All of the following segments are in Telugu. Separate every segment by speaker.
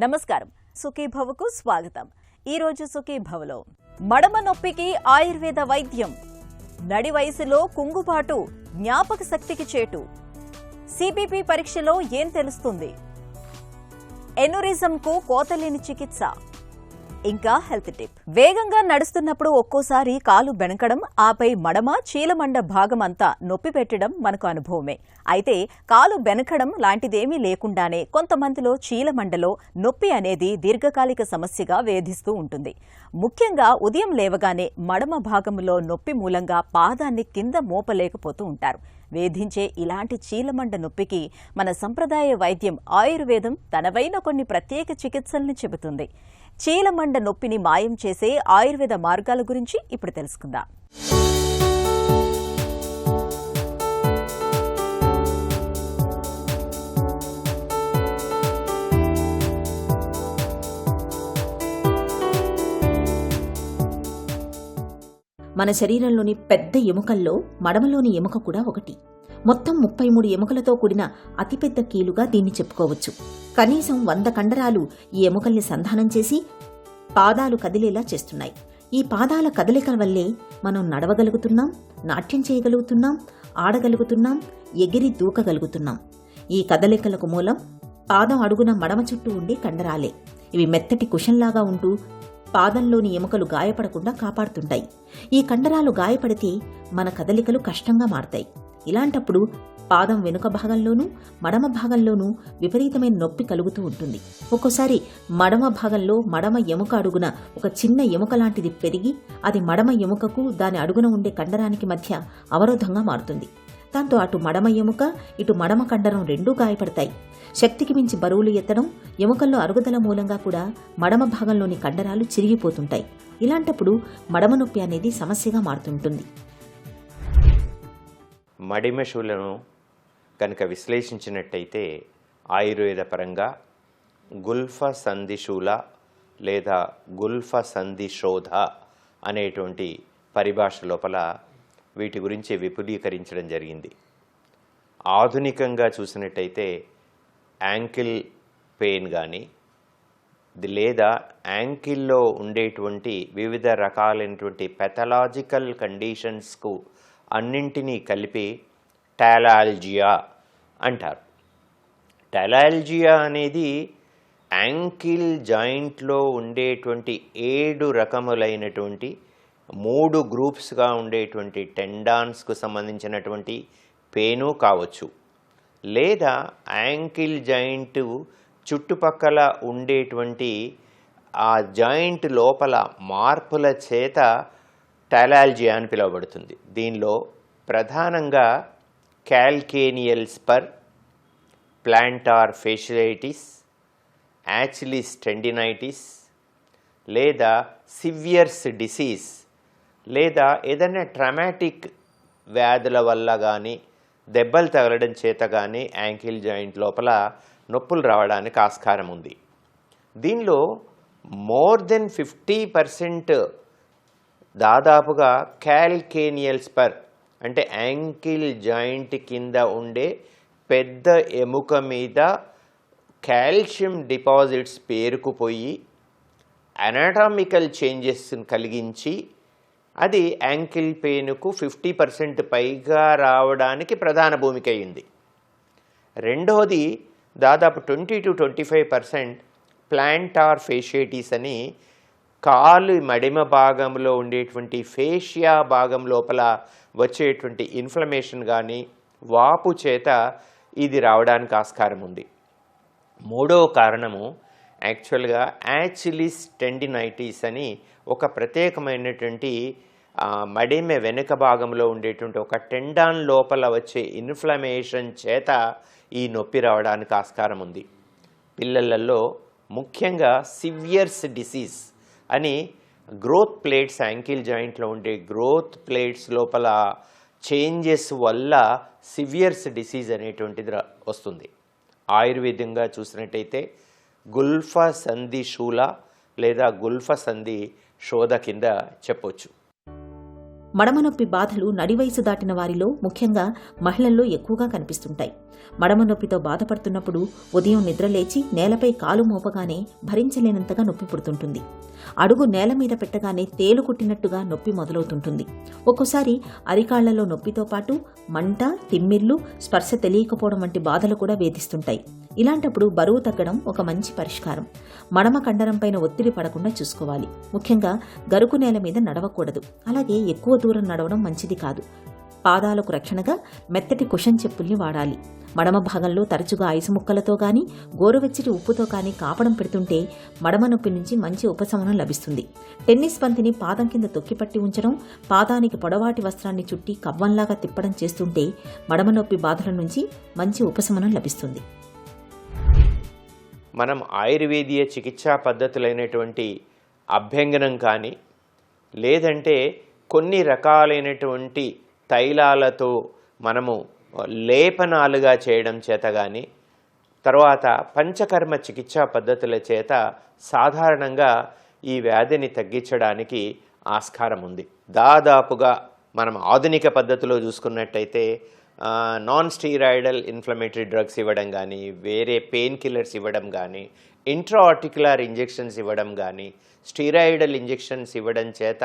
Speaker 1: నమస్కారం, సుఖీభవకు స్వాగతం. ఈ రోజు సుఖీభవలో మడమ నొప్పికి ఆయుర్వేద వైద్యం, నడి వయసులో కుంగుబాటు జ్ఞాపక శక్తికి చేటు, సిబిపి పరీక్షలో ఏం తెలుస్తుంది, ఎన్యూరిజంకు కోతలేని చికిత్స, ఇంకా హెల్త్ టిప్. వేగంగా నడుస్తున్నప్పుడు ఒక్కోసారి కాలు బెణకడం, ఆపై మడమ చీలమండ భాగమంతా నొప్పి పెట్టడం మనకు అనుభవమే. అయితే కాలు బెనకడం లాంటిదేమీ లేకుండానే కొంతమందిలో చీలమండలో నొప్పి అనేది దీర్ఘకాలిక సమస్యగా వేధిస్తూ ఉంటుంది. ముఖ్యంగా ఉదయం లేవగానే మడమ భాగంలో నొప్పి మూలంగా పాదాన్ని కింద మోపలేకపోతూ ఉంటారు. వేధించే ఇలాంటి చీలమండ నొప్పికి మన సంప్రదాయ వైద్యం ఆయుర్వేదం తనవైన కొన్ని ప్రత్యేక చికిత్సల్ని చెబుతుంది. చీలమండ నొప్పిని మాయం చేసే ఆయుర్వేద మార్గాల గురించి ఇప్పుడు తెలుసుకుందాం.
Speaker 2: మన శరీరంలోని పెద్ద ఎముకల్లో మడమలోని ఎముక కూడా ఒకటి. మొత్తం 33 ఎముకలతో కూడిన అతిపెద్ద కీలుగా దీన్ని చెప్పుకోవచ్చు. కనీసం 100 కండరాలు ఈ ఎముకల్ని సంధానం చేసి పాదాలు కదిలేలా చేస్తున్నాయి. ఈ పాదాల కదలికల వల్లే మనం నడవగలుగుతున్నాం, నాట్యం చేయగలుగుతున్నాం, ఆడగలుగుతున్నాం, ఎగిరి దూకగలుగుతున్నాం. ఈ కదలికలకు మూలం పాదం అడుగున మడమ చుట్టూ ఉండే కండరాలే. ఇవి మెత్తటి కుషన్లాగా ఉంటూ పాదంలోని ఎముకలు గాయపడకుండా కాపాడుతుంటాయి. ఈ కండరాలు గాయపడితే మన కదలికలు కష్టంగా మారతాయి. ఇలాంటప్పుడు పాదం వెనుక భాగంలోనూ మడమ భాగంలోనూ విపరీతమైన నొప్పి కలుగుతూ ఉంటుంది. ఒక్కోసారి మడమ భాగంలో మడమ ఎముక అడుగున ఒక చిన్న ఎముక లాంటిది పెరిగి అది మడమ ఎముకకు దాని అడుగున ఉండే కండరానికి మధ్య అవరోధంగా మారుతుంది. దాంతో అటు మడమ ఎముక ఇటు మడమ కండరం రెండూ గాయపడతాయి. శక్తికి మించి బరువులు ఎత్తడం, ఎముకల్లో అరుగుదల మూలంగా కూడా మడమ భాగంలోని కండరాలు చిరిగిపోతుంటాయి. ఇలాంటప్పుడు మడమ నొప్పి అనేది సమస్యగా మారుతుంటుంది.
Speaker 3: మడిమ శూలను కనుక విశ్లేషించినట్టయితే ఆయుర్వేద పరంగా గుల్ఫ సంధిశూల లేదా గుల్ఫ సంధిశోధ అనేటువంటి పరిభాష లోపల వీటి గురించి విపులీకరించడం జరిగింది. ఆధునికంగా చూసినట్టయితే యాంకిల్ పెయిన్ కానీ లేదా యాంకిల్లో ఉండేటువంటి వివిధ రకాలైనటువంటి పెథలాజికల్ కండిషన్స్కు అన్నింటినీ కలిపి టాలాల్జియా అంటారు. టాలాల్జియా అనేది యాంకిల్ జాయింట్లో ఉండేటువంటి 7 రకములైనటువంటి 3 గ్రూప్స్గా ఉండేటువంటి టెండాన్స్కు సంబంధించినటువంటి పెయిను కావచ్చు, లేదా యాంకిల్ జాయింట్ చుట్టుపక్కల ఉండేటువంటి ఆ జాయింట్ లోపల మార్పుల చేత టాలాల్జియా అని పిలువబడుతుంది. దీనిలో ప్రధానంగా క్యాల్కేనియల్ స్పర్, ప్లాంటార్ ఫేషియలైటిస్, యాచిలిస్ టెండినైటిస్, లేదా సివియర్స్ డిసీజ్, లేదా ఏదైనా ట్రామాటిక్ వ్యాధుల వల్ల కానీ దెబ్బలు తగలడం చేత కానీ యాంకిల్ జాయింట్ లోపల నొప్పులు రావడానికి ఆస్కారం ఉంది. దీనిలో మోర్ దెన్ 50% దాదాపుగా క్యాల్కేనియల్ స్పర్ అంటే యాంకిల్ జాయింట్ కింద ఉండే పెద్ద ఎముక మీద కాల్షియం డిపాజిట్స్ పేరుకుపోయి అనాటామికల్ చేంజెస్ కలిగించి అది యాంకిల్ పెయిన్కు 50% పైగా రావడానికి ప్రధాన భూమిక అయింది. రెండవది దాదాపు 20-25% ప్లాంటార్ ఫేషియైటిస్ అని కాలు మడిమ భాగంలో ఉండేటువంటి ఫేషియా భాగం లోపల వచ్చేటువంటి ఇన్ఫ్లమేషన్ కానీ వాపు చేత ఇది రావడానికి ఆస్కారం ఉంది. మూడవ కారణము యాక్చువల్గా యాచిలిస్ టెండినైటిస్ అని ఒక ప్రత్యేకమైనటువంటి మడిమ వెనుక భాగంలో ఉండేటువంటి ఒక టెండాన్ లోపల వచ్చే ఇన్ఫ్లమేషన్ చేత ఈ నొప్పి రావడానికి ఆస్కారం ఉంది. పిల్లలలో ముఖ్యంగా సివియర్స్ డిసీజ్ అని గ్రోత్ ప్లేట్స్, యాంకిల్ జాయింట్లో ఉండే గ్రోత్ ప్లేట్స్ లోపల చేంజెస్ వల్ల సివియర్స్ డిసీజ్ అనేటువంటిది వస్తుంది. ఆయుర్వేదంగా చూసినట్టయితే గుల్ఫ సంధి శూల లేదా గుల్ఫ సంధి శోధ కింద చెప్పొచ్చు.
Speaker 2: మడమ నొప్పి బాధలు నడి వయసు దాటిన వారిలో ముఖ్యంగా మహిళల్లో ఎక్కువగా కనిపిస్తుంటాయి. మడమ నొప్పితో బాధపడుతున్నప్పుడు ఉదయం నిద్రలేచి నేలపై కాలు మోపగానే భరించలేనంతగా నొప్పి పుడుతుంటుంది. అడుగు నేల మీద పెట్టగానే తేలు కుట్టినట్టుగా నొప్పి మొదలవుతుంటుంది. ఒక్కోసారి అరికాళ్లలో నొప్పితో పాటు మంట, తిమ్మిర్లు, స్పర్శ తెలియకపోవడం వంటి బాధలు కూడా వేధిస్తుంటాయి. ఇలాంటప్పుడు బరువు తగ్గడం ఒక మంచి పరిష్కారం. మడమ కండరంపైన ఒత్తిడి పడకుండా చూసుకోవాలి. ముఖ్యంగా గరుకు నేల మీద నడవకూడదు. అలాగే ఎక్కువ దూరం నడవడం మంచిది కాదు. పాదాలకు రక్షణగా మెత్తటి కుషన్ చెప్పుల్ని వాడాలి. మడమ భాగంలో తరచుగా ఐసు ముక్కలతో గాని గోరువెచ్చటి ఉప్పుతో కానీ కాపడం పెడుతుంటే మడమ నొప్పి నుంచి మంచి ఉపశమనం లభిస్తుంది. టెన్నిస్ బంతిని పాదం కింద తొక్కిపట్టి ఉంచడం, పాదానికి పొడవాటి వస్త్రాన్ని చుట్టి కవ్వంలాగా తిప్పడం చేస్తుంటే మడమ నొప్పి బాధల నుంచి మంచి ఉపశమనం లభిస్తుంది.
Speaker 3: మనం ఆయుర్వేదీయ చికిత్సా పద్ధతులైనటువంటి అభ్యంగనం కానీ లేదంటే కొన్ని రకాలైనటువంటి తైలాలతో మనము లేపనాలుగా చేయడం చేత కానీ తర్వాత పంచకర్మ చికిత్సా పద్ధతుల చేత సాధారణంగా ఈ వ్యాధిని తగ్గించడానికి ఆస్కారం ఉంది. దాదాపుగా మనం ఆధునిక పద్ధతిలో చూసుకున్నట్టయితే నాన్ స్టీరాయిడల్ ఇన్ఫ్లమేటరీ డ్రగ్స్ ఇవ్వడం కానీ, వేరే పెయిన్ కిల్లర్స్ ఇవ్వడం కానీ, ఇంట్రాఆర్టికులర్ ఇంజెక్షన్స్ ఇవ్వడం కానీ, స్టీరాయిడల్ ఇంజెక్షన్స్ ఇవ్వడం చేత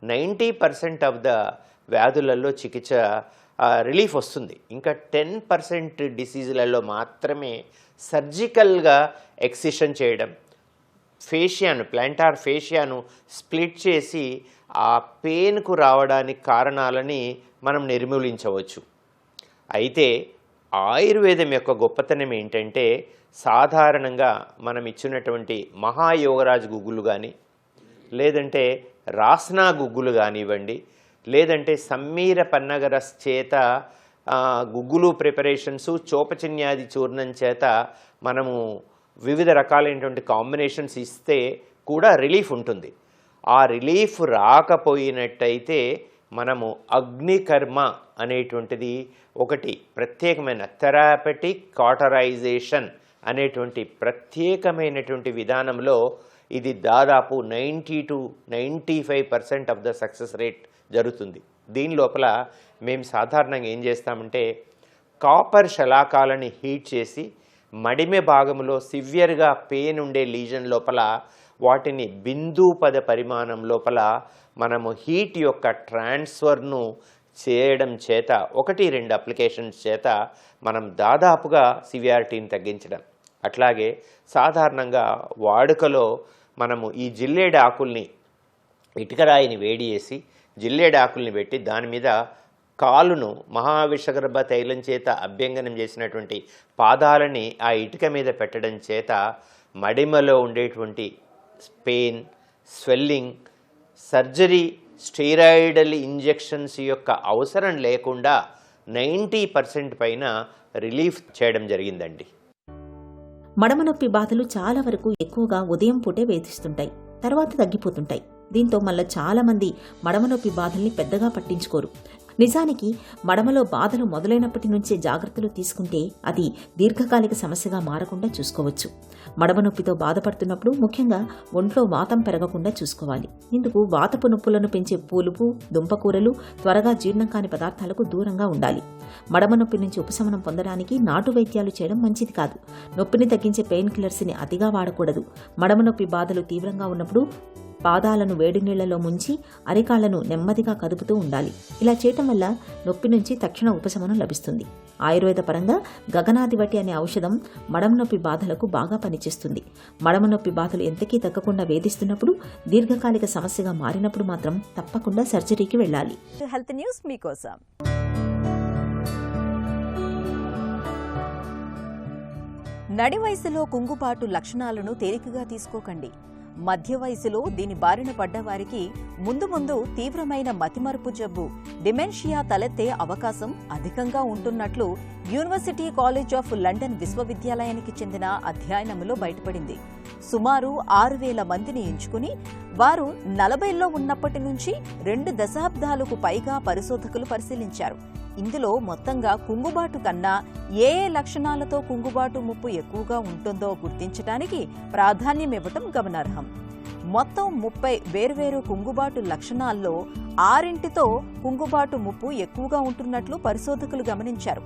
Speaker 3: 90% ఆఫ్ ద వ్యాధులలో చికిత్స రిలీఫ్ వస్తుంది. ఇంకా 10% డిసీజులలో మాత్రమే సర్జికల్గా ఎక్సిషన్ చేయడం, ప్లాంటార్ ఫేషియాను స్ప్లిట్ చేసి ఆ పెయిన్కు రావడానికి కారణాలని మనం నిర్మూలించవచ్చు. అయితే ఆయుర్వేదం యొక్క గొప్పతనం ఏంటంటే సాధారణంగా మనం ఇచ్చినటువంటి మహాయోగరాజ్ గుగ్గులు కానీ లేదంటే రాస్నా గుగ్గులు కానివ్వండి, లేదంటే సమ్మీర పన్నగరస్ చేత గుగ్గులు ప్రిపరేషన్స్, చోపచిన్యాది చూర్ణం చేత మనము వివిధ రకాలైనటువంటి కాంబినేషన్స్ ఇస్తే కూడా రిలీఫ్ ఉంటుంది. ఆ రిలీఫ్ రాకపోయినట్టయితే మనము అగ్నికర్మ అనేటువంటిది ఒకటి ప్రత్యేకమైన థెరాపెటిక్ కాటరైజేషన్ అనేటువంటి ప్రత్యేకమైనటువంటి విధానంలో ఇది దాదాపు 90 to 95% of the success rate జరుగుతుంది. దీని లోపల మేము సాధారణంగా ఏం చేస్తామంటే కాపర్ శలాకాలని హీట్ చేసి మడిమె భాగంలో సివియర్గా పెయిన్ ఉండే లీజన్ లోపల వాటిని బిందుపద పరిమాణం లోపల మనము హీట్ యొక్క ట్రాన్స్ఫర్ను చేయడం చేత 1-2 అప్లికేషన్స్ చేత మనం దాదాపుగా సివియారిటీని తగ్గించడం. అట్లాగే సాధారణంగా వాడుకలో మనము ఈ జిల్లేడు ఆకుల్ని ఇటుకరాయిని వేడి చేసి జిల్లేడు ఆకుల్ని పెట్టి దాని మీద కాలును మహావిషగర్భ తైలం చేత అభ్యంగనం చేసినటువంటి పాదాలని ఆ ఇటుక మీద పెట్టడం చేత మడిమలో ఉండేటువంటి pain, swelling, surgery, steroidal injections యొక్క అవసరం లేకుండా 90% పైన రిలీఫ్ చేయడం జరిగిందండి.
Speaker 2: మడమ నొప్పి బాధలు చాలా వరకు ఎక్కువగా ఉదయం పూటే వేధిస్తుంటాయి, తర్వాత తగ్గిపోతుంటాయి. దీంతో మళ్ళీ చాలామంది మడమ నొప్పి బాధల్ని పెద్దగా పట్టించుకోరు. నిజానికి మడమలో బాధలు మొదలైనప్పటి నుంచే జాగ్రత్తలు తీసుకుంటే అది దీర్ఘకాలిక సమస్యగా మారకుండా చూసుకోవచ్చు. మడమ నొప్పితో బాధపడుతున్నప్పుడు ముఖ్యంగా ఒంట్లో వాతం పెరగకుండా చూసుకోవాలి. ఇందుకు వాతపు నొప్పులను పెంచే పులుపు, దుంపకూరలు, త్వరగా జీర్ణం కాని పదార్థాలకు దూరంగా ఉండాలి. మడమ నొప్పి నుంచి ఉపశమనం పొందడానికి నాటు వైద్యాలు చేయడం మంచిది కాదు. నొప్పిని తగ్గించే పెయిన్ కిల్లర్స్ని అతిగా వాడకూడదు. మడమ నొప్పి బాధలు తీవ్రంగా ఉన్నప్పుడు పాదాలను వేడి నీళ్లలో ముంచి అరికాళ్లను నెమ్మదిగా కదుపుతూ ఉండాలి. ఇలా చేయటం వల్ల నొప్పి నుంచి తక్షణ ఉపశమనం లభిస్తుంది. ఆయుర్వేద పరంగా గగనాదివటి అనే ఔషధం మడమ నొప్పి బాధలకు బాగా పనిచేస్తుంది. మడమ నొప్పి బాధలు ఎంతకీ తగ్గకుండా వేధిస్తున్నప్పుడు, దీర్ఘకాలిక సమస్యగా మారినప్పుడు మాత్రం తప్పకుండా సర్జరీకి వెళ్ళాలి.
Speaker 1: హెల్త్ న్యూస్ మీకోసం. నడి వయసులో కుంగుబాటు లక్షణాలను తేలికగా తీసుకోకండి. మధ్య వయసులో దీని బారిన పడ్డవారికి ముందు ముందు తీవ్రమైన మతిమరుపు జబ్బు, డిమెన్షియా తలెత్తే అవకాశం అధికంగా ఉంటున్నట్లు యూనివర్సిటీ కాలేజ్ ఆఫ్ లండన్ విశ్వవిద్యాలయానికి చెందిన అధ్యయనంలో బయటపడింది. సుమారు 6,000 మందిని ఎంచుకుని వారు 40లో ఉన్నప్పటి నుంచి 2 దశాబ్దాలకు పైగా పరిశోధకులు పరిశీలించారు. ఇందులో మొత్తంగా కుంగుబాటు కన్నా ఏ లక్షణాలతో కుంగుబాటు ముప్పు ఎక్కువగా ఉంటుందో గుర్తించడానికి ప్రాధాన్యమివ్వటం గమనార్హం. మొత్తం 30 వేర్వేరు కుంగుబాటు లక్షణాల్లో 6తో కుంగుబాటు ముప్పు ఎక్కువగా ఉంటున్నట్లు పరిశోధకులు గమనించారు.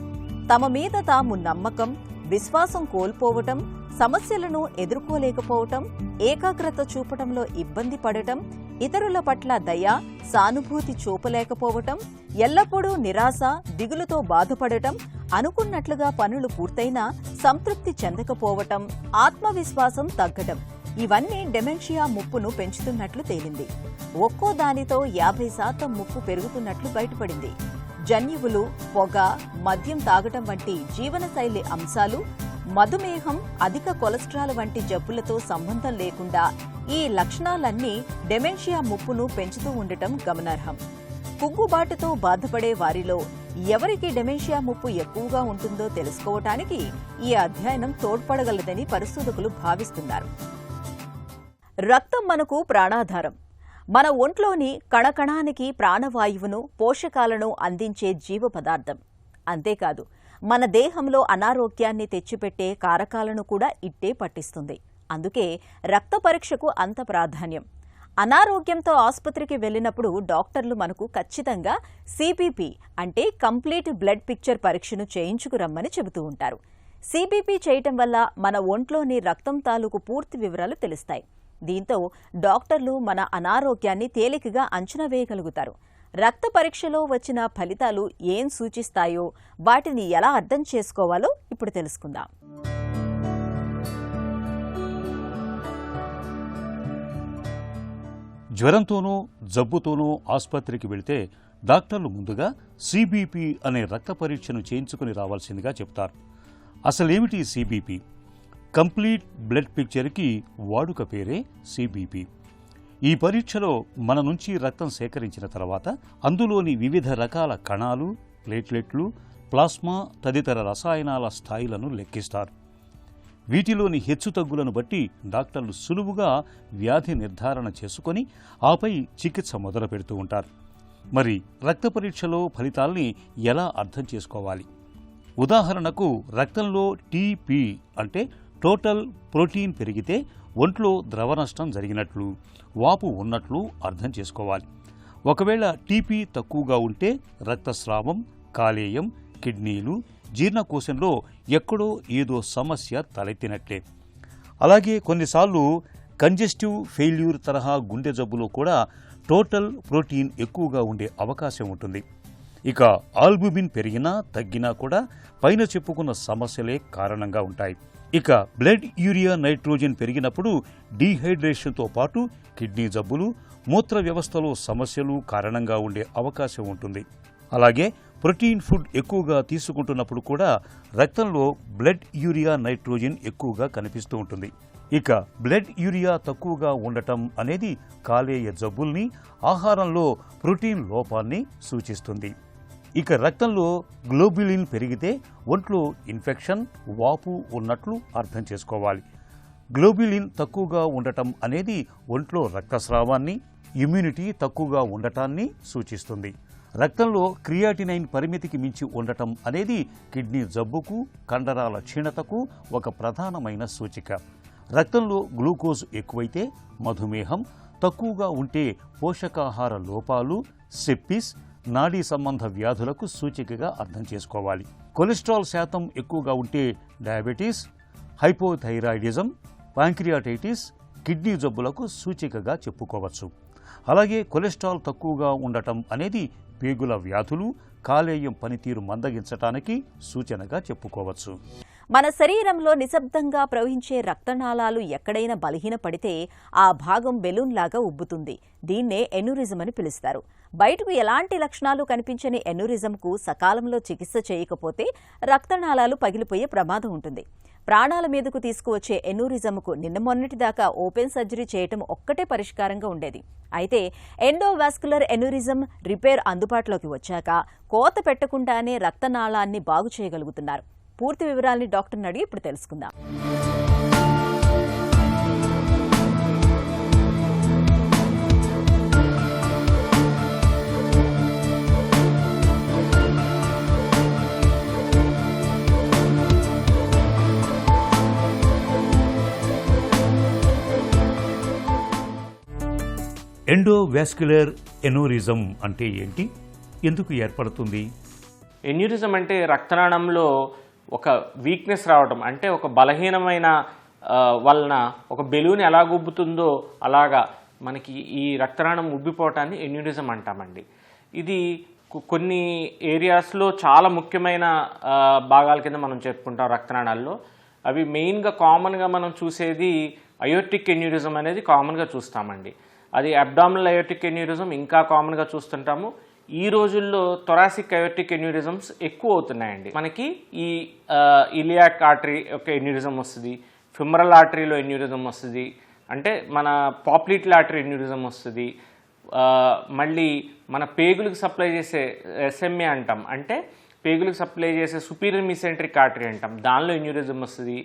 Speaker 1: తమ మీద తాము నమ్మకం, విశ్వాసం కోల్పోవటం, సమస్యలను ఎదుర్కోలేకపోవటం, ఏకాగ్రత చూపటంలో ఇబ్బంది పడటం, ఇతరుల పట్ల దయ, సానుభూతి చూపలేకపోవటం, ఎల్లప్పుడూ నిరాశ, దిగులుతో బాధపడటం, అనుకున్నట్లుగా పనులు పూర్తయినా సంతృప్తి చెందకపోవటం, ఆత్మవిశ్వాసం తగ్గటం ఇవన్నీ డెమెన్షియా ముప్పును పెంచుతున్నట్లు తేలింది. ఒక్కో దానితో 50% ముప్పు పెరుగుతున్నట్లు బయటపడింది. జన్యువులు, పొగ, మద్యం తాగటం వంటి జీవనశైలి అంశాలు, మధుమేహం, అధిక కొలెస్ట్రాల్ వంటి జబ్బులతో సంబంధం లేకుండా ఈ లక్షణాలన్నీ డెమెన్షియా ముప్పును పెంచుతూ ఉండటం గమనార్హం. కుంగుబాటుతో బాధపడే వారిలో ఎవరికి డెమెన్షియా ముప్పు ఎక్కువగా ఉంటుందో తెలుసుకోవటానికి ఈ అధ్యయనం తోడ్పడగలదని పరిశోధకులు భావిస్తున్నారు. రక్తం మనకు ప్రాణాధారం. మన ఒంట్లోని కణకణానికి ప్రాణవాయువును, పోషకాలను అందించే జీవ పదార్థం. అంతేకాదు, మన దేహంలో అనారోగ్యాన్ని తెచ్చిపెట్టే కారకాలను కూడా ఇట్టే పట్టిస్తుంది. అందుకే రక్త పరీక్షకు అంత ప్రాధాన్యం. అనారోగ్యంతో ఆసుపత్రికి వెళ్లినప్పుడు డాక్టర్లు మనకు ఖచ్చితంగా సిబిపి అంటే కంప్లీట్ బ్లడ్ పిక్చర్ పరీక్షను చేయించుకురమ్మని చెబుతూ ఉంటారు. సిబిపి చేయటం వల్ల మన ఒంట్లోని రక్తం తాలూకు పూర్తి వివరాలు తెలుస్తాయి. దీంతో డాక్టర్లు మన అనారోగ్యాన్ని తేలికగా అంచనా వేయగలుగుతారు. రక్త పరీక్షలో వచ్చిన ఫలితాలు ఏం సూచిస్తాయో, వాటిని ఎలా అర్థం చేసుకోవాలో ఇప్పుడు తెలుసుకుందాం.
Speaker 4: జ్వరంతోనూ జబ్బుతోనూ ఆసుపత్రికి వెళితే డాక్టర్లు ముందుగా సిబిపి అనే రక్త పరీక్షను చేయించుకుని రావాల్సిందిగా చెప్తారు. అసలేమిటి సిబిపి? కంప్లీట్ బ్లడ్ పిక్చర్కి వాడుక పేరే సిబిపి. ఈ పరీక్షలో మన నుంచి రక్తం సేకరించిన తర్వాత అందులోని వివిధ రకాల కణాలు, ప్లేట్లెట్లు, ప్లాస్మా తదితర రసాయనాల స్థాయిలను లెక్కిస్తారు. వీటిలోని హెచ్చుతగ్గులను బట్టి డాక్టర్లు సులువుగా వ్యాధి నిర్ధారణ చేసుకొని ఆపై చికిత్స మొదలు పెడుతూ ఉంటారు. మరి రక్త పరీక్షలో ఫలితాల్ని ఎలా అర్థం చేసుకోవాలి? ఉదాహరణకు రక్తంలో టీపీ అంటే టోటల్ ప్రోటీన్ పెరిగితే ఒంట్లో ద్రవ నష్టం జరిగినట్లు, వాపు ఉన్నట్లు అర్థం చేసుకోవాలి. ఒకవేళ టీపీ తక్కువగా ఉంటే రక్తస్రావం, కాలేయం, కిడ్నీలు, జీర్ణకోశంలో ఎక్కడో ఏదో సమస్య తలెత్తినట్లే. అలాగే కొన్నిసార్లు కంజెస్టివ్ ఫెయిల్యూర్ తరహా గుండె జబ్బులో కూడా టోటల్ ప్రోటీన్ ఎక్కువగా ఉండే అవకాశం ఉంటుంది. ఇక ఆల్బుమిన్ పెరిగినా తగ్గినా కూడా పైన చెప్పుకున్న సమస్యలే కారణంగా ఉంటాయి. ఇక బ్లడ్ యూరియా నైట్రోజన్ పెరిగినప్పుడు డీహైడ్రేషన్తో పాటు కిడ్నీ జబ్బులు, మూత్ర వ్యవస్థలో సమస్యలు కారణంగా ఉండే అవకాశం ఉంటుంది. అలాగే ప్రోటీన్ ఫుడ్ ఎక్కువగా తీసుకుంటున్నప్పుడు కూడా రక్తంలో బ్లడ్ యూరియా నైట్రోజన్ ఎక్కువగా కనిపిస్తూ ఉంటుంది. ఇక బ్లడ్ యూరియా తక్కువగా ఉండటం అనేది కాలేయ జబ్బుల్ని, ఆహారంలో ప్రోటీన్ లోపాన్ని సూచిస్తుంది. ఇక రక్తంలో గ్లోబులిన్ పెరిగితే ఒంట్లో ఇన్ఫెక్షన్, వాపు ఉన్నట్లు అర్థం చేసుకోవాలి. గ్లోబులిన్ తక్కువగా ఉండటం అనేది ఒంట్లో రక్తస్రావాన్ని, ఇమ్యూనిటీ తక్కువగా ఉండటాన్ని సూచిస్తుంది. రక్తంలో క్రియాటినైన్ పరిమితికి మించి ఉండటం అనేది కిడ్నీ జబ్బుకు, కండరాల క్షీణతకు ఒక ప్రధానమైన సూచిక. రక్తంలో గ్లూకోజ్ ఎక్కువైతే మధుమేహం, తక్కువగా ఉంటే పోషకాహార లోపాలు, సెప్సిస్, నాడీ సంబంధ వ్యాధులకు సూచికగా అర్థం చేసుకోవాలి. కొలెస్ట్రాల్ శాతం ఎక్కువగా ఉంటే డయాబెటీస్, హైపోథైరాయిడిజం, ప్యాంక్రియాటైటిస్, కిడ్నీ జబ్బులకు సూచికగా చెప్పుకోవచ్చు. అలాగే కొలెస్ట్రాల్ తక్కువగా ఉండటం అనేది పేగుల వ్యాధులు, కాలేయం పనితీరు మందగించటానికి సూచనగా చెప్పుకోవచ్చు.
Speaker 1: మన శరీరంలో నిశ్శబ్దంగా ప్రవహించే రక్తనాళాలు ఎక్కడైనా బలహీనపడితే ఆ భాగం బెలూన్లాగా ఉబ్బుతుంది. దీన్నే ఎన్యూరిజం అని పిలుస్తారు. బయటకు ఎలాంటి లక్షణాలు కనిపించని ఎన్యూరిజంకు సకాలంలో చికిత్స చేయకపోతే రక్తనాళాలు పగిలిపోయే ప్రమాదం ఉంటుంది. ప్రాణాల మీదకు తీసుకువచ్చే ఎన్యూరిజంకు నిన్న మొన్నటిదాకా ఓపెన్ సర్జరీ చేయటం ఒక్కటే పరిష్కారంగా ఉండేది. అయితే ఎండోవాస్కులర్ ఎన్యూరిజం రిపేర్ అందుబాటులోకి వచ్చాక కోత పెట్టకుండానే రక్తనాళాన్ని బాగు చేయగలుగుతున్నారు. పూర్తి వివరాల్ని డాక్టర్ని అడిగి ఇప్పుడు తెలుసుకుందాం.
Speaker 4: ఎండోవాస్క్యులర్ ఎనోరిజం అంటే ఏంటి, ఎందుకు ఏర్పడుతుంది?
Speaker 5: ఎన్యూరిజం అంటే రక్తనాళంలో ఒక వీక్నెస్ రావడం, అంటే ఒక బలహీనమైన వలన ఒక బెలూన్ ఎలా ఉబ్బుతుందో అలాగా మనకి ఈ రక్తనాళం ఉబ్బిపోవటాన్ని ఎన్యూరిజం అంటామండి. ఇది కొన్ని ఏరియాస్లో చాలా ముఖ్యమైన భాగాల కింద మనం చెప్పుకుంటాం రక్తనాళాల్లో. అవి మెయిన్గా కామన్గా మనం చూసేది అయోర్టిక్ ఎన్యూరిజం అనేది కామన్గా చూస్తామండి. అది అబ్డామినల్ అయోర్టిక్ ఎన్యూరిజం ఇంకా కామన్గా చూస్తుంటాము. ఈ రోజుల్లో థొరాసిక్ అయోర్టిక్ ఎన్యూరిజమ్స్ ఎక్కువ అవుతున్నాయండి. మనకి ఈ ఇలియాక్ ఆర్టరీ ఒక ఎన్యూరిజం వస్తుంది, ఫిమరల్ ఆర్టరీలో ఎన్యూరిజం వస్తుంది, అంటే మన పాప్లిటల్ ఆర్టరీ ఎన్యూరిజం వస్తుంది. మళ్ళీ మన పేగులకు సప్లై చేసే ఎస్ఎంఏ అంటాం, అంటే పేగులకు సప్లై చేసే సుపీరియర్ మీసెంట్రిక్ ఆర్టరీ అంటాం, దానిలో ఎన్యూరిజం వస్తుంది.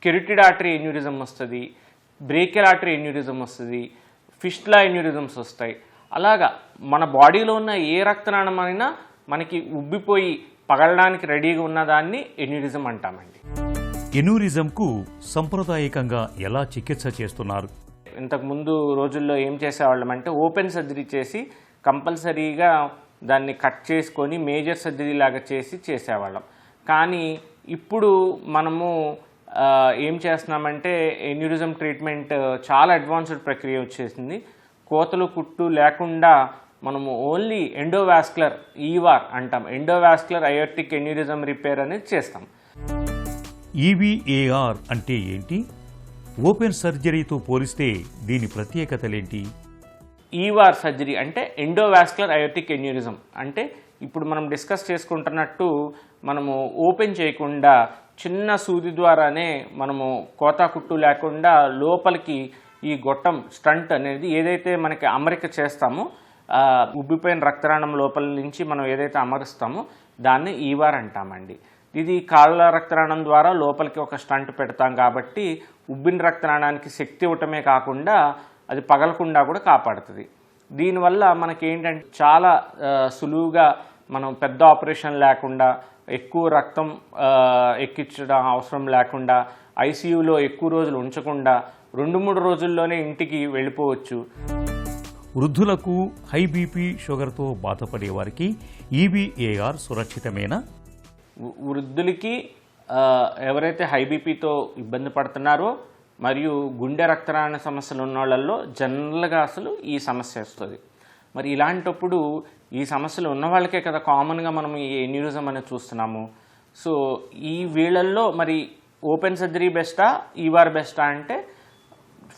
Speaker 5: కెరోటిడ్ ఆర్టరీ ఎన్యూరిజం వస్తుంది, బ్రేకియల్ ఆర్టరీ ఎన్యూరిజం వస్తుంది, ఫిస్టులా ఎన్యూరిజమ్స్ వస్తాయి. అలాగా మన బాడీలో ఉన్న ఏ రక్తనాళం అయినా మనకి ఉబ్బిపోయి పగలడానికి రెడీగా ఉన్నదాన్ని ఎన్యూరిజం అంటామండి.
Speaker 4: ఎనూరిజంకు సంప్రదాయకంగా ఎలా చికిత్స చేస్తున్నారు?
Speaker 5: ఇంతకుముందు రోజుల్లో ఏం చేసేవాళ్ళం అంటే ఓపెన్ సర్జరీ చేసి కంపల్సరీగా దాన్ని కట్ చేసుకొని మేజర్ సర్జరీ లాగా చేసేవాళ్ళం. కానీ ఇప్పుడు మనము ఏం చేస్తున్నామంటే ఎన్యూరిజం ట్రీట్మెంట్ చాలా అడ్వాన్స్డ్ ప్రక్రియ వచ్చేసింది. కోతలు కుట్టు లేకుండా మనము ఓన్లీ ఎండోవాస్కులర్ ఈవార్ అంటాం, ఎండోవాస్కులర్ అయోర్టిక్ ఎన్యూరిజం రిపేర్ అనేది చేస్తాం.
Speaker 4: ఈవీఏఆర్ అంటే ఏంటి? ఓపెన్ సర్జరీతో పోలిస్తే దీని ప్రత్యేకతలేంటి?
Speaker 5: ఈవార్ సర్జరీ అంటే ఎండోవాస్కులర్ అయోర్టిక్ ఎన్యూరిజం అంటే ఇప్పుడు మనం డిస్కస్ చేసుకుంటున్నట్టు మనము ఓపెన్ చేయకుండా చిన్న సూది ద్వారానే మనము కోతా కుట్టు లేకుండా లోపలికి ఈ గొట్టం స్టంట్ అనేది ఏదైతే మనకి అమరిక చేస్తామో ఉబ్బిపోయిన రక్తనాళం లోపల నుంచి మనం ఏదైతే అమరుస్తామో దాన్ని ఈవార్ అంటామండి. ఇది కాళ్ళ రక్తనాళం ద్వారా లోపలికి ఒక స్టంట్ పెడతాం కాబట్టి ఉబ్బిన రక్తనాళానికి శక్తి ఇవ్వటమే కాకుండా అది పగలకుండా కూడా కాపాడుతుంది. దీనివల్ల మనకి ఏంటంటే చాలా సులువుగా మనం పెద్ద ఆపరేషన్ లేకుండా ఎక్కువ రక్తం ఎక్కించడం అవసరం లేకుండా ఐసీయూలో ఎక్కువ రోజులు ఉంచకుండా 2-3 రోజుల్లోనే ఇంటికి వెళ్ళిపోవచ్చు.
Speaker 4: వృద్ధులకు హై బీపీ షుగర్తో బాధపడే వారికి ఈవీఏఆర్ సురక్షితమేనా?
Speaker 5: వృద్ధులకి ఎవరైతే హై బీపీతో ఇబ్బంది పడుతున్నారో మరియు గుండె రక్తనాళ సమస్యలు ఉన్న వాళ్ళల్లో జనరల్గా అసలు ఈ సమస్య వస్తుంది. మరి ఇలాంటప్పుడు ఈ సమస్యలు ఉన్న వాళ్ళకే కదా కామన్గా మనం ఈ ఎన్యూరిజం అనేది చూస్తున్నాము. సో ఈ వీళ్ళల్లో మరి ఓపెన్ సర్జరీ బెస్టా ఈవార్ బెస్టా అంటే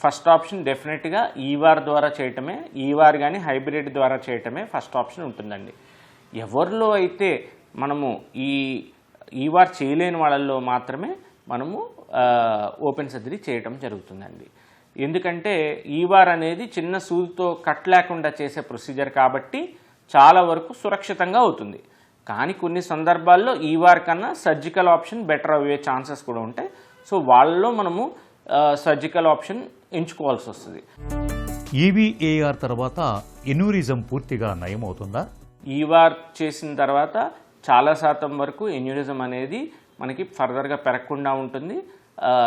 Speaker 5: ఫస్ట్ ఆప్షన్ డెఫినెట్గా ఈవార్ ద్వారా చేయటమే, ఈవార్ కానీ హైబ్రిడ్ ద్వారా చేయటమే ఫస్ట్ ఆప్షన్ ఉంటుందండి. ఎవరిలో అయితే మనము ఈ ఈవార్ చేయలేని వాళ్ళల్లో మాత్రమే మనము ఓపెన్ సర్జరీ చేయటం జరుగుతుందండి. ఎందుకంటే ఈవార్ అనేది చిన్న సూదితో కట్ లేకుండా చేసే ప్రొసీజర్ కాబట్టి చాలా వరకు సురక్షితంగా అవుతుంది. కానీ కొన్ని సందర్భాల్లో ఈవార్ కన్నా సర్జికల్ ఆప్షన్ బెటర్ అయ్యే ఛాన్సెస్ కూడా ఉంటాయి. సో వాళ్ళలో మనము సర్జికల్ ఆప్షన్ ఎంచుకోవాల్సి వస్తుంది.
Speaker 4: ఈవీఏఆర్ తర్వాత ఎన్యూరిజం పూర్తిగా నయమవుతుందా?
Speaker 5: ఈవార్ చేసిన తర్వాత చాలా శాతం వరకు ఎన్యూరిజం అనేది మనకి ఫర్దర్గా పెరగకుండా ఉంటుంది.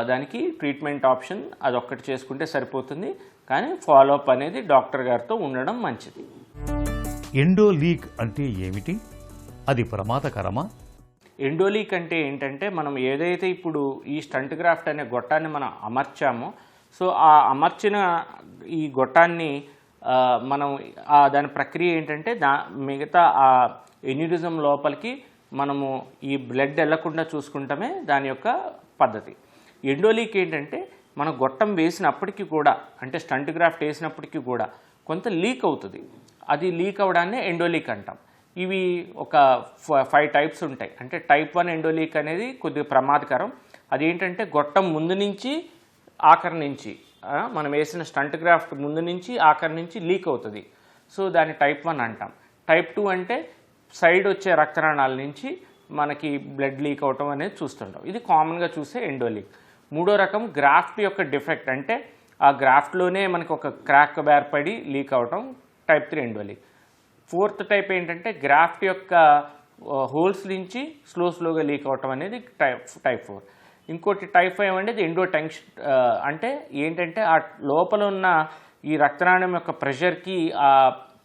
Speaker 5: దానికి ట్రీట్మెంట్ ఆప్షన్ అదొక్కటి చేసుకుంటే సరిపోతుంది. కానీ ఫాలోఅప్ అనేది డాక్టర్ గారితో ఉండడం మంచిది.
Speaker 4: ఎండోలీక్ అంటే ఏమిటి? అది ప్రమాదకరమా?
Speaker 5: ఎండోలీక్ అంటే ఏంటంటే మనం ఏదైతే ఇప్పుడు ఈ స్టంట్ గ్రాఫ్ట్ అనే గొట్టాన్ని మనం అమర్చామో సో ఆ అమర్చిన ఈ గొట్టాన్ని మనం దాని ప్రక్రియ ఏంటంటే మిగతా ఆ ఎన్యూరిజం లోపలికి మనము ఈ బ్లడ్ వెళ్లకుండా చూసుకుంటామే దాని యొక్క పద్ధతి. ఎండోలీక్ ఏంటంటే మనం గొట్టం వేసినప్పటికీ కూడా అంటే స్టంట్ గ్రాఫ్ట్ వేసినప్పటికీ కూడా కొంత లీక్ అవుతుంది. అది లీక్ అవడాన్ని ఎండోలీక్ అంటాం. ఇవి ఒక 5 టైప్స్ ఉంటాయి. అంటే టైప్ 1 ఎండోలీక్ అనేది కొద్దిగా ప్రమాదకరం. అదేంటంటే గొట్టం ముందు నుంచి ఆఖరి నుంచి మనం వేసిన స్టంట్ గ్రాఫ్ట్ ముందు నుంచి ఆఖరి నుంచి లీక్ అవుతుంది. సో దాన్ని టైప్ 1 అంటాం. టైప్ 2 అంటే సైడ్ వచ్చే రక్తనాళాల నుంచి మనకి బ్లడ్ లీక్ అవటం అనేది చూస్తుంటాం. ఇది కామన్గా చూసే ఎండోలీక్. మూడో రకం గ్రాఫ్ట్ యొక్క డిఫెక్ట్, అంటే ఆ గ్రాఫ్ట్లోనే మనకి ఒక క్రాక్ ఏర్పడి లీక్ అవటం, టైప్ 3 ఎండోలీక్. ఫోర్త్ టైప్ ఏంటంటే గ్రాఫ్ట్ యొక్క హోల్స్ నుంచి స్లోగా లీక్ అవటం అనేది టైప్ 4. ఇంకోటి టైప్ 5 అనేది ఎండోటెన్షన్. అంటే ఏంటంటే ఆ లోపల ఉన్న ఈ రక్తనాళం యొక్క ప్రెషర్కి ఆ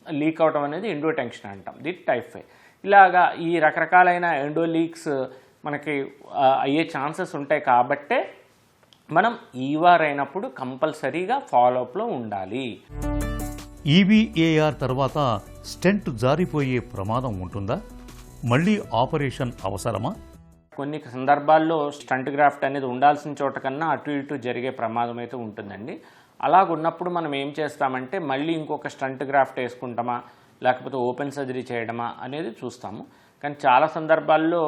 Speaker 5: లీక్ అవడం అనేది ఎండోటెన్షన్ అంటాం, ది టైప్ 5. ఇలాగా ఈ రకరకాలైన ఎండో లీక్స్ మనకి అయ్యే ఛాన్సెస్ ఉంటాయి. కాబట్టే మనం ఈవార్ అయినప్పుడు కంపల్సరీగా ఫాలోఅప్లో ఉండాలి.
Speaker 4: ఈవీఏఆర్ తర్వాత స్టెంట్ జారిపోయే ప్రమాదం ఉంటుందా? మళ్ళీ ఆపరేషన్ అవసరమా?
Speaker 5: కొన్ని సందర్భాల్లో స్టంట్ గ్రాఫ్ట్ అనేది ఉండాల్సిన చోట కన్నా అటు ఇటు జరిగే ప్రమాదం అయితే ఉంటుందండి. అలాగున్నప్పుడు మనం ఏం చేస్తామంటే మళ్ళీ ఇంకొక స్టంట్ గ్రాఫ్ట్ వేసుకుంటామా లేకపోతే ఓపెన్ సర్జరీ చేయడమా అనేది చూస్తాము. కానీ చాలా సందర్భాల్లో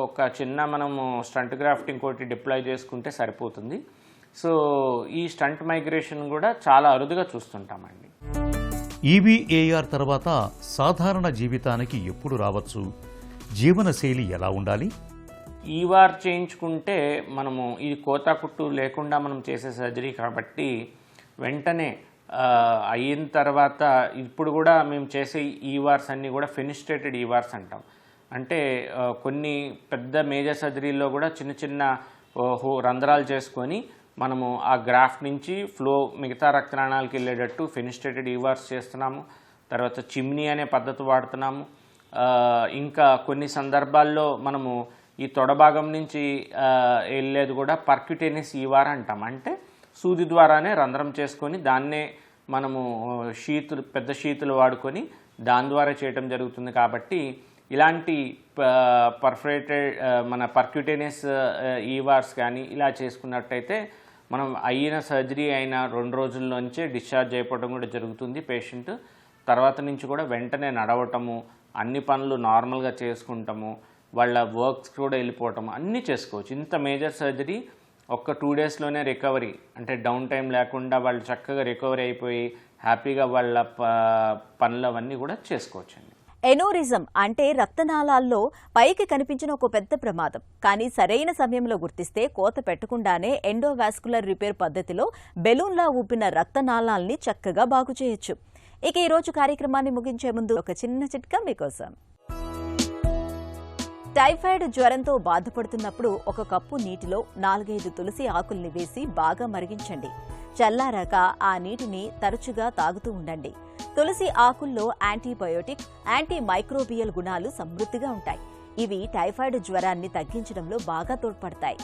Speaker 5: ఒక చిన్న మనము స్టంట్ గ్రాఫ్ట్ ఇంకోటి డిప్లాయ్ చేసుకుంటే సరిపోతుంది. సో ఈ స్టంట్ మైగ్రేషన్ కూడా చాలా అరుదుగా చూస్తుంటామండి.
Speaker 4: ఈవీఏఆర్ తర్వాత సాధారణ జీవితానికి ఎప్పుడు రావచ్చు? జీవనశైలి ఎలా ఉండాలి?
Speaker 5: ఈవార్ చేయించుకుంటే మనము ఇది కోతాకుట్టు లేకుండా మనం చేసే సర్జరీ కాబట్టి వెంటనే అయిన తర్వాత ఇప్పుడు కూడా మేము చేసే ఈవార్స్ అన్నీ కూడా ఫెనిస్ట్రేటెడ్ ఈవార్స్ అంటాం. అంటే కొన్ని పెద్ద మేజర్ సర్జరీల్లో కూడా చిన్న చిన్న రంధ్రాలు చేసుకొని మనము ఆ గ్రాఫ్ట్ నుంచి ఫ్లో మిగతా రక్తనాళాలకు వెళ్ళేటట్టు ఫెనిస్ట్రేటెడ్ ఈవార్స్ చేస్తున్నాము. తర్వాత చిమ్నీ అనే పద్ధతి వాడుతున్నాము. ఇంకా కొన్ని సందర్భాల్లో మనము ఈ తొడభాగం నుంచి వెళ్ళేది కూడా పర్క్యుటేనియస్ ఈవార్ అంటాం. అంటే సూది ద్వారానే రంధ్రం చేసుకొని దాన్నే మనము పెద్ద షీతులు వాడుకొని దాని ద్వారా చేయటం జరుగుతుంది. కాబట్టి ఇలాంటి పర్ఫరేటెడ్ మన పర్క్యుటేనియస్ ఈవార్స్ కానీ ఇలా చేసుకున్నట్టయితే మనం అయిన సర్జరీ అయిన 2 రోజుల్లోంచే డిశ్చార్జ్ అయిపోవడం కూడా జరుగుతుంది పేషెంట్. తర్వాత నుంచి కూడా వెంటనే నడవటము, అన్ని పనులు నార్మల్గా చేసుకుంటాము, వాళ్ళ వర్క్స్ కూడా వెళ్ళిపోవటం అన్నీ చేసుకోవచ్చు. ఇంత మేజర్ సర్జరీ ఒక్క 2 డేస్లోనే రికవరీ, అంటే డౌన్ టైం లేకుండా వాళ్ళు చక్కగా రికవరీ అయిపోయి హ్యాపీగా వాళ్ళ పనులు అవన్నీ కూడా చేసుకోవచ్చండి.
Speaker 1: ఎనోరిజం అంటే రక్తనాళాల్లో పైకి కనిపించిన ఒక పెద్ద ప్రమాదం. కానీ సరైన సమయంలో గుర్తిస్తే కోత పెట్టకుండానే ఎండోవాస్కులర్ రిపేర్ పద్ధతిలో బెలూన్లా ఊపిన రక్తనాళాల్ని చక్కగా బాగు చేయొచ్చు. ఇక ఈ రోజు కార్యక్రమాన్ని ముగించే ముందు ఒక చిన్న చిట్కా మీకోసం. టైఫాయిడ్ జ్వరంతో బాధపడుతున్నప్పుడు ఒక కప్పు నీటిలో 4-5 తులసి ఆకుల్ని వేసి బాగా మరిగించండి. చల్లారాక ఆ నీటిని తరచుగా తాగుతూ ఉండండి. తులసి ఆకుల్లో యాంటీబయోటిక్, యాంటీ మైక్రోబియల్ గుణాలు సమృద్ధిగా ఉంటాయి. ఇవి టైఫాయిడ్ జ్వరాన్ని తగ్గించడంలో బాగా తోడ్పడతాయి.